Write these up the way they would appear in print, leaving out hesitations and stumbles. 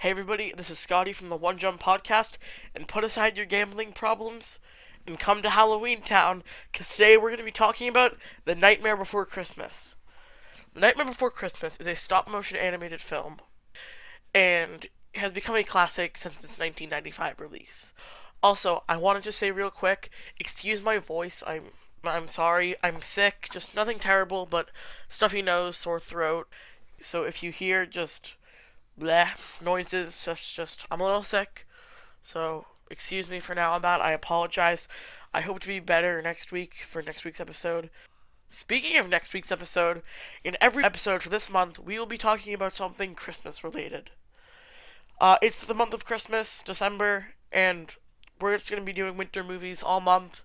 Hey everybody, this is Scotty from the One Jump Podcast, and put aside your gambling problems and come to Halloween Town, because today we're going to be talking about The Nightmare Before Christmas. The Nightmare Before Christmas is a stop motion animated film, and has become a classic since its 1995 release. Also, I wanted to say real quick, excuse my voice, I'm sorry, I'm sick, just nothing terrible, but stuffy nose, sore throat. So if you hear just bleh noises. Just I'm a little sick, so excuse me for now on that. I apologize. I hope to be better next week for next week's episode. Speaking of next week's episode, in every episode for this month, we will be talking about something Christmas related. It's the month of Christmas, December, and we're just going to be doing winter movies all month,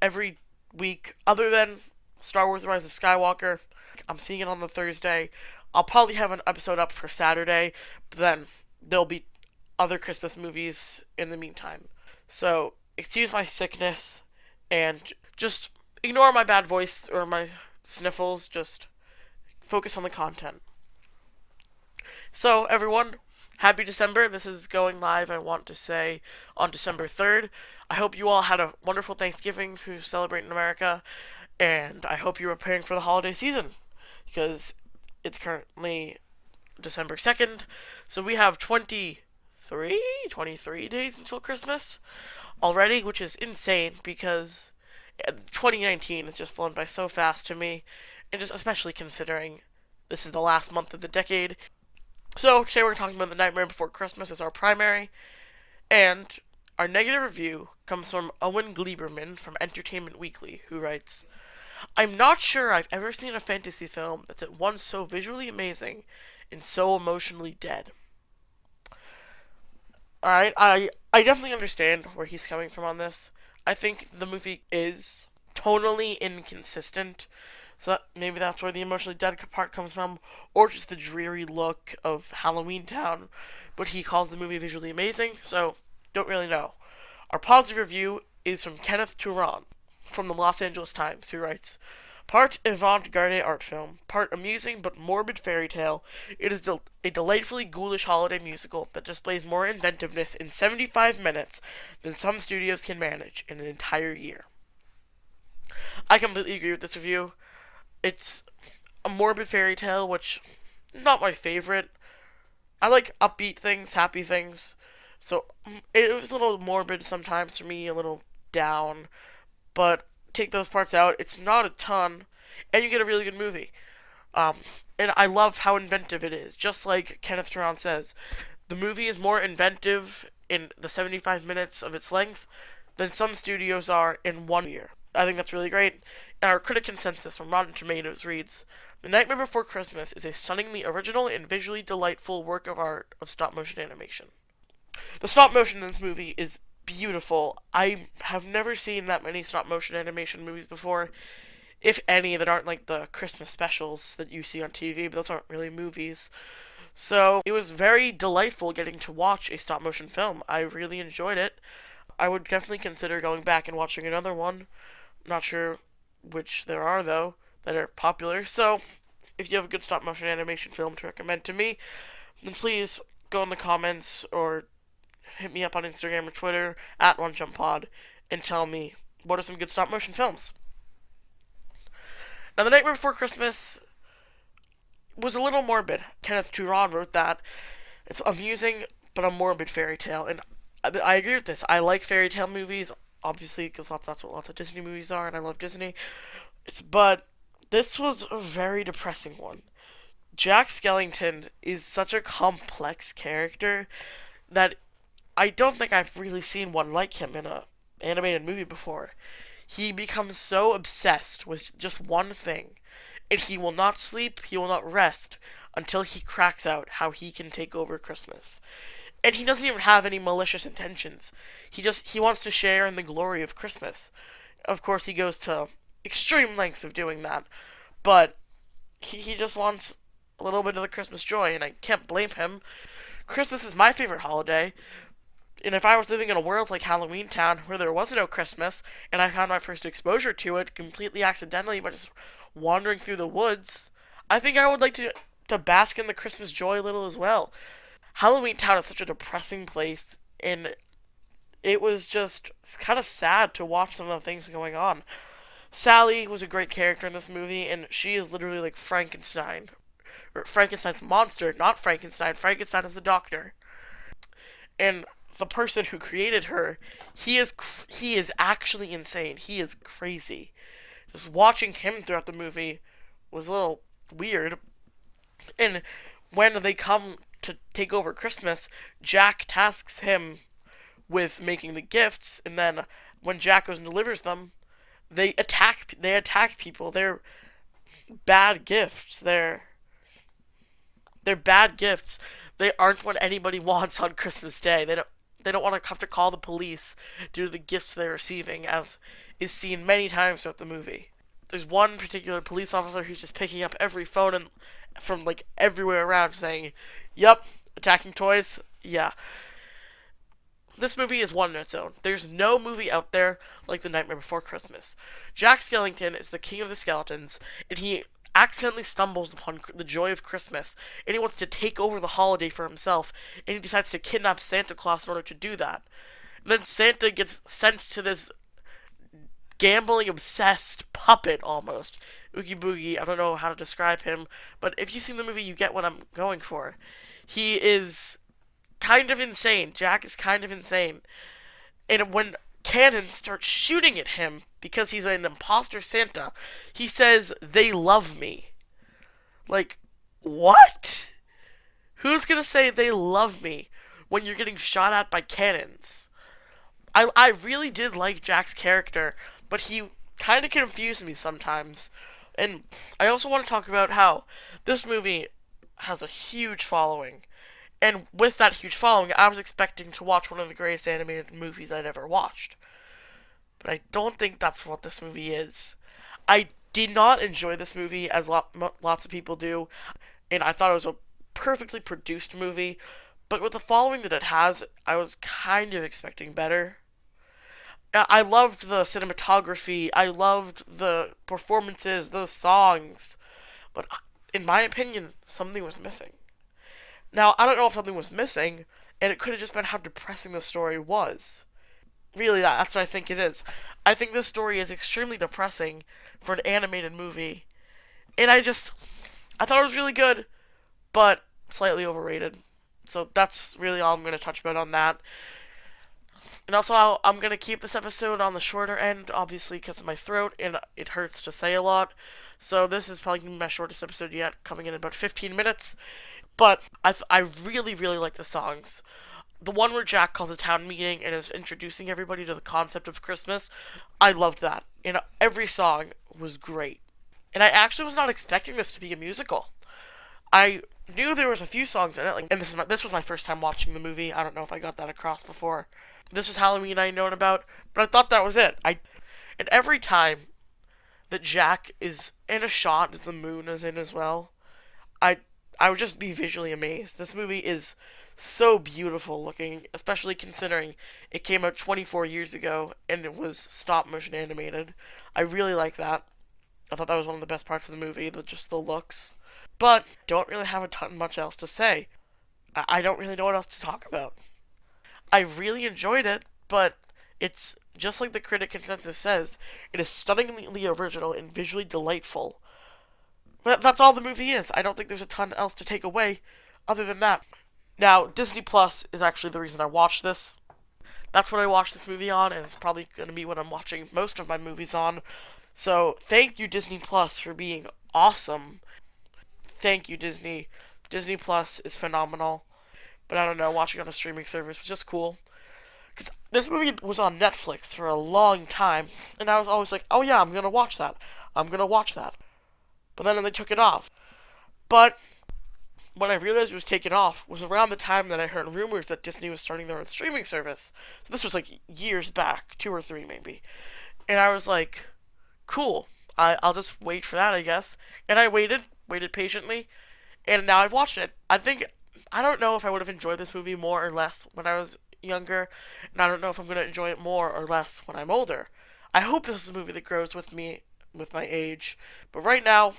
every week, other than Star Wars The Rise of Skywalker. I'm seeing it on the Thursday. I'll probably have an episode up for Saturday, but then there'll be other Christmas movies in the meantime. So, excuse my sickness, and just ignore my bad voice or my sniffles, just focus on the content. So, everyone, happy December. This is going live, I want to say, on December 3rd. I hope you all had a wonderful Thanksgiving who celebrate in America, and I hope you're preparing for the holiday season, because it's currently December 2nd, so we have 23 days until Christmas already, which is insane because 2019 has just flown by so fast to me, and just especially considering this is the last month of the decade. So today we're talking about The Nightmare Before Christmas as our primary, and our negative review comes from Owen Gleiberman from Entertainment Weekly, who writes, I'm not sure I've ever seen a fantasy film that's at once so visually amazing and so emotionally dead. Alright, I definitely understand where he's coming from on this. I think the movie is tonally inconsistent, so maybe that's where the emotionally dead part comes from, or just the dreary look of Halloween Town, but he calls the movie visually amazing, so don't really know. Our positive review is from Kenneth Turan from the Los Angeles Times, who writes, part avant-garde art film, part amusing but morbid fairy tale, it is a delightfully ghoulish holiday musical that displays more inventiveness in 75 minutes than some studios can manage in an entire year. I completely agree with this review. It's a morbid fairy tale, which not my favorite. I like upbeat things, happy things. So it was a little morbid sometimes for me, a little down. But take those parts out, it's not a ton, and you get a really good movie. And I love how inventive it is. Just like Kenneth Turan says, the movie is more inventive in the 75 minutes of its length than some studios are in 1 year. I think that's really great. And our critic consensus from Rotten Tomatoes reads, The Nightmare Before Christmas is a stunningly original and visually delightful work of art of stop-motion animation. The stop-motion in this movie is beautiful. I have never seen that many stop-motion animation movies before, if any, that aren't like the Christmas specials that you see on TV, but those aren't really movies. So it was very delightful getting to watch a stop-motion film. I really enjoyed it. I would definitely consider going back and watching another one. Not sure which there are, though, that are popular. So, if you have a good stop-motion animation film to recommend to me, then please go in the comments or hit me up on Instagram or Twitter at OneJumpPod and tell me what are some good stop-motion films. Now, The Nightmare Before Christmas was a little morbid. Kenneth Turan wrote that. It's amusing, but a morbid fairy tale, and I agree with this. I like fairy tale movies, obviously, because that's what lots of Disney movies are, and I love Disney. But this was a very depressing one. Jack Skellington is such a complex character that I don't think I've really seen one like him in a animated movie before. He becomes so obsessed with just one thing, and he will not sleep, he will not rest until he cracks out how he can take over Christmas. And he doesn't even have any malicious intentions. He wants to share in the glory of Christmas. Of course, he goes to extreme lengths of doing that, but he just wants a little bit of the Christmas joy, and I can't blame him. Christmas is my favorite holiday, and if I was living in a world like Halloween Town where there was no Christmas, and I found my first exposure to it completely accidentally by just wandering through the woods, I think I would like to bask in the Christmas joy a little as well. Halloween Town is such a depressing place, and it was just kind of sad to watch some of the things going on. Sally was a great character in this movie, and she is literally like Frankenstein. Or Frankenstein's monster, not Frankenstein. Frankenstein is the doctor. And the person who created her, he is actually insane. He is crazy. Just watching him throughout the movie was a little weird. And when they come to take over Christmas, Jack tasks him with making the gifts, and then when Jack goes and delivers them, they attack people. They're bad gifts. They're bad gifts. They aren't what anybody wants on Christmas Day. They don't want to have to call the police due to the gifts they're receiving, as is seen many times throughout the movie. There's one particular police officer who's just picking up every phone and from like everywhere around saying, "Yep, attacking toys." Yeah. This movie is one in its own. There's no movie out there like The Nightmare Before Christmas. Jack Skellington is the king of the skeletons, and he accidentally stumbles upon the joy of Christmas, and he wants to take over the holiday for himself, and he decides to kidnap Santa Claus in order to do that. And then Santa gets sent to this gambling obsessed puppet almost. Oogie Boogie, I don't know how to describe him, but if you've seen the movie, you get what I'm going for. He is kind of insane. Jack is kind of insane. And when Cannon starts shooting at him because he's an imposter Santa, he says, "They love me." Like, what? Who's gonna say they love me when you're getting shot at by cannons? I really did like Jack's character, but he kind of confused me sometimes. And I also want to talk about how this movie has a huge following. And with that huge following, I was expecting to watch one of the greatest animated movies I'd ever watched. But I don't think that's what this movie is. I did not enjoy this movie as lots of people do, and I thought it was a perfectly produced movie. But with the following that it has, I was kind of expecting better. I loved the cinematography, I loved the performances, the songs, but in my opinion, something was missing. Now, I don't know if something was missing, and it could have just been how depressing the story was. Really, that's what I think it is. I think this story is extremely depressing for an animated movie, and I thought it was really good, but slightly overrated. So that's really all I'm going to touch about on that. And also, I'm going to keep this episode on the shorter end, obviously, because of my throat, and it hurts to say a lot. So this is probably going to be my shortest episode yet, coming in about 15 minutes. But I really, really like the songs. The one where Jack calls a town meeting and is introducing everybody to the concept of Christmas, I loved that. And every song was great. And I actually was not expecting this to be a musical. I knew there was a few songs in it, and this was my first time watching the movie. I don't know if I got that across before. This was Halloween I'd known about, but I thought that was it. And every time that Jack is in a shot that the moon is in as well, I I would just be visually amazed. This movie is so beautiful looking, especially considering it came out 24 years ago and it was stop motion animated. I really like that. I thought that was one of the best parts of the movie, just the looks. But don't really have a ton much else to say. I don't really know what else to talk about. I really enjoyed it, but it's just like the critic consensus says, it is stunningly original and visually delightful. But that's all the movie is. I don't think there's a ton else to take away other than that. Now, Disney Plus is actually the reason I watched this. That's what I watched this movie on, and it's probably going to be what I'm watching most of my movies on. So, thank you, Disney Plus, for being awesome. Thank you, Disney. Disney Plus is phenomenal. But I don't know, watching on a streaming service was just cool. Because this movie was on Netflix for a long time, and I was always like, oh yeah, I'm going to watch that. I'm going to watch that. But then they took it off. But when I realized it was taken off was around the time that I heard rumors that Disney was starting their own streaming service. So this was like years back, 2 or 3 maybe. And I was like, cool. I'll just wait for that, I guess. And I waited patiently, and now I've watched it. I don't know if I would have enjoyed this movie more or less when I was younger, and I don't know if I'm going to enjoy it more or less when I'm older. I hope this is a movie that grows with me, with my age. But right now,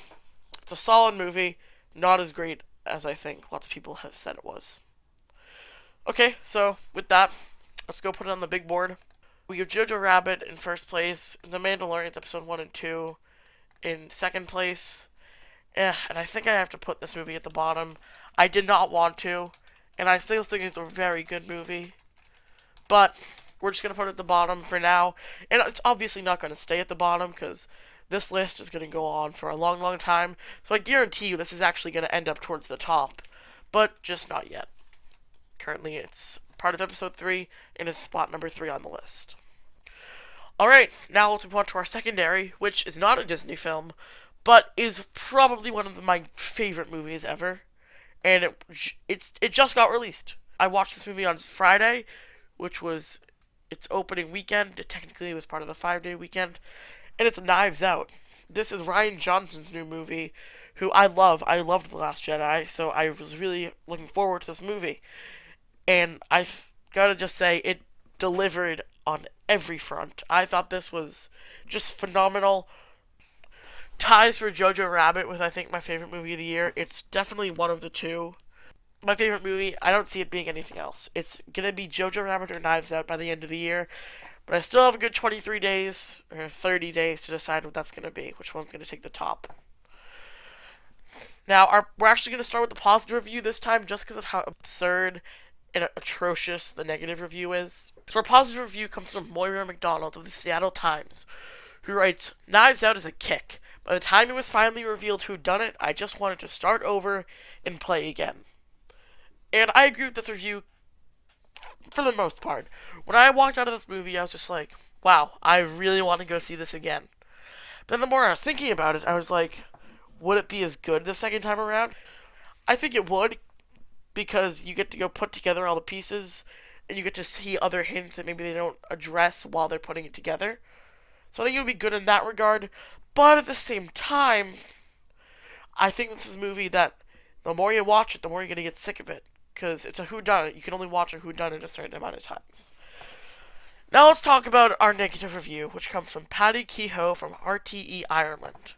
it's a solid movie, not as great as I think lots of people have said it was. Okay, so with that, let's go put it on the big board. We have Jojo Rabbit in first place, The Mandalorian episode 1 and 2 in second place. And I think I have to put this movie at the bottom. I did not want to, and I still think it's a very good movie. But we're just going to put it at the bottom for now. And it's obviously not going to stay at the bottom because this list is going to go on for a long, long time. So I guarantee you this is actually going to end up towards the top. But just not yet. Currently, it's part of episode 3 and it's spot number 3 on the list. Alright, now let's move on to our secondary, which is not a Disney film, but is probably one of my favorite movies ever. And it just got released. I watched this movie on Friday, which was its opening weekend. Technically, it was part of the 5-day weekend. And it's Knives Out. This is Rian Johnson's new movie, who I love. I loved The Last Jedi, so I was really looking forward to this movie. And I've got to just say, it delivered on every front. I thought this was just phenomenal. Ties for Jojo Rabbit with, I think, my favorite movie of the year. It's definitely one of the two. My favorite movie, I don't see it being anything else. It's going to be Jojo Rabbit or Knives Out by the end of the year. But I still have a good 23 days, or 30 days to decide what that's going to be, which one's going to take the top. Now, we're actually going to start with the positive review this time, just because of how absurd and atrocious the negative review is. So our positive review comes from Moira McDonald of the Seattle Times, who writes, "Knives Out is a kick. By the time it was finally revealed who done it, I just wanted to start over and play again." And I agree with this review for the most part. When I walked out of this movie, I was just like, wow, I really want to go see this again. Then the more I was thinking about it, I was like, would it be as good the second time around? I think it would, because you get to go put together all the pieces, and you get to see other hints that maybe they don't address while they're putting it together. So I think it would be good in that regard. But at the same time, I think this is a movie that the more you watch it, the more you're going to get sick of it. Because it's a whodunit. You can only watch a whodunit a certain amount of times. Now let's talk about our negative review, which comes from Paddy Kehoe from RTE Ireland.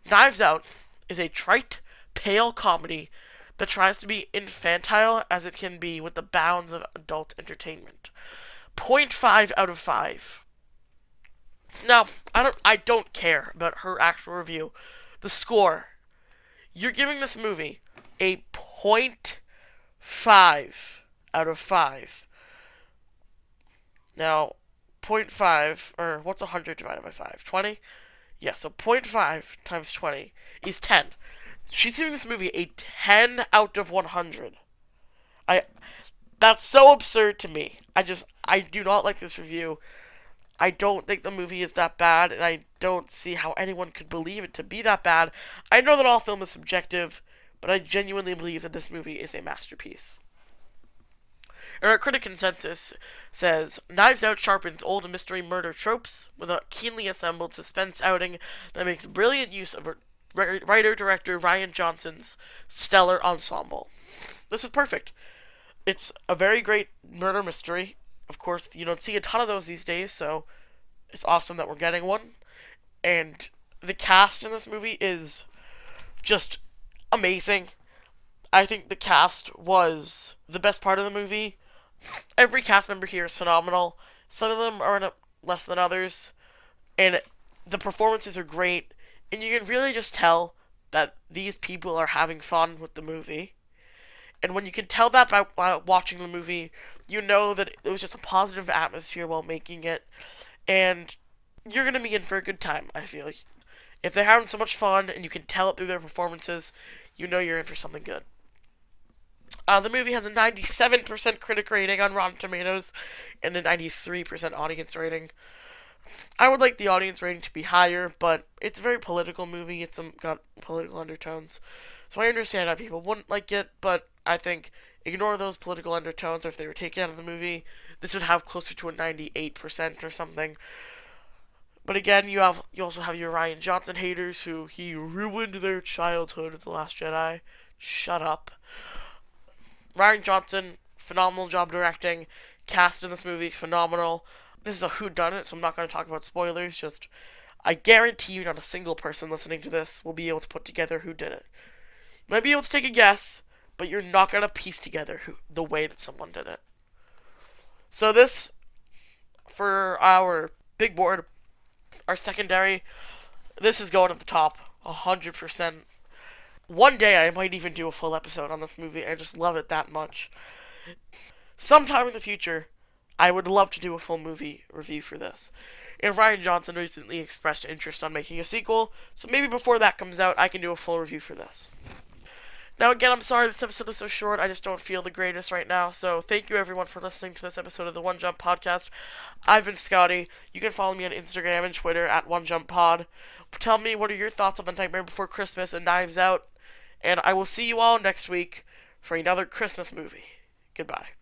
Knives Out is a trite, pale comedy that tries to be infantile as it can be with the bounds of adult entertainment. 0.5 out of 5. Now, I don't care about her actual review. The score. You're giving this movie a 0.5 out of 5. Now, 0.5, or what's 100 divided by 5? 20? Yeah, so 0.5 times 20 is 10. She's giving this movie a 10 out of 100. That's so absurd to me. I do not like this review. I don't think the movie is that bad, and I don't see how anyone could believe it to be that bad. I know that all film is subjective, but I genuinely believe that this movie is a masterpiece. Our critic consensus says, Knives Out sharpens old mystery murder tropes with a keenly assembled suspense outing that makes brilliant use of writer-director Rian Johnson's stellar ensemble. This is perfect. It's a very great murder mystery. Of course, you don't see a ton of those these days, so it's awesome that we're getting one. And the cast in this movie is just amazing. I think the cast was the best part of the movie. Every cast member here is phenomenal. Some of them are less than others. And the performances are great. And you can really just tell that these people are having fun with the movie. And when you can tell that by watching the movie, you know that it was just a positive atmosphere while making it. And you're going to be in for a good time, I feel. If they're having so much fun and you can tell it through their performances, you know you're in for something good. The movie has a 97% critic rating on Rotten Tomatoes and a 93% audience rating. I would like the audience rating to be higher, but it's a very political movie. It's got political undertones. So I understand how people wouldn't like it, but I think ignore those political undertones, or if they were taken out of the movie, this would have closer to a 98% or something. But again, you also have your Rian Johnson haters who he ruined their childhood with The Last Jedi. Shut up. Rian Johnson, phenomenal job directing. Cast in this movie, phenomenal. This is a whodunit, so I'm not going to talk about spoilers. Just, I guarantee you not a single person listening to this will be able to put together who did it. You might be able to take a guess, but you're not gonna piece together the way that someone did it. So this, for our big board, our secondary, this is going at the top, 100%. One day I might even do a full episode on this movie. I just love it that much. Sometime in the future, I would love to do a full movie review for this. And Rian Johnson recently expressed interest on making a sequel, so maybe before that comes out, I can do a full review for this. Now, again, I'm sorry this episode is so short. I just don't feel the greatest right now. So, thank you everyone for listening to this episode of the One Jump Podcast. I've been Scotty. You can follow me on Instagram and Twitter at OneJumpPod. Tell me what are your thoughts on The Nightmare Before Christmas and Knives Out. And I will see you all next week for another Christmas movie. Goodbye.